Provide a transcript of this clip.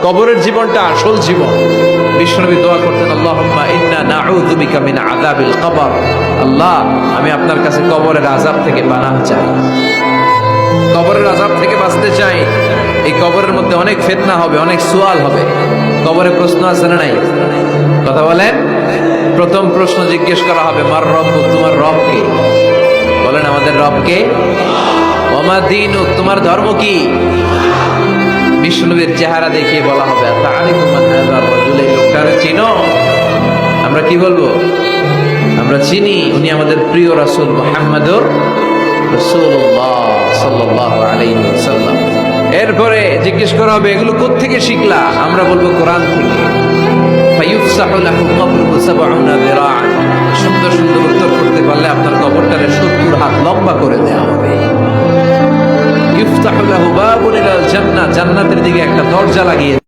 কবরের জীবনটা আসল জীবন। বিশ্বনবী দোয়া করতেন, আল্লাহুম্মা ইন্না নাউযু বিকা মিন আযাবিল কবর। আল্লাহ, আমি আপনার কাছে কবরের আযাব থেকে পানাহ চাই, কবরের আযাব থেকে বাঁচতে চাই। এই কবরের মধ্যে অনেক ফিতনা হবে, অনেক সুয়াল হবে। কবরে প্রশ্ন আছে না নাই? কথা বলেন। প্রথম প্রশ্ন জিজ্ঞেস করা হবে, মার রব্বুক, তোমার রব কে? বলেন, আমাদের রব কে? ওয়া মা দীনুক, তোমার ধর্ম কি? বিষ্ণুবীর চেহারা দেখিয়ে বলা হবে, তাআরিফু মান হাযা রাজুল, এই লোকটারে চিনো? আমরা কি বলবো? আমরা চিনি, উনি আমাদের প্রিয় রাসূল মুহাম্মদুর রাসূলুল্লাহ সাল্লাল্লাহু আলাইহি ওয়াসাল্লাম। এরপরে জিজ্ঞেস করা হবে, এগুলো কোত্থেকে শিখলা? আমরা বলবো, কোরআন থেকে। ফায়ুফসাহু লাহু কবরুহু ৭০ যিরাআন। সুন্দর সুন্দর উত্তর করতে পারলে আপনার কবরটারে ৭০ হাত লম্বা করে দেওয়া হবে। ইফতাহু লাহু বাবুন ইলাল জান্নাহ, জান্নাতের দিকে একটা দরজা লাগিয়ে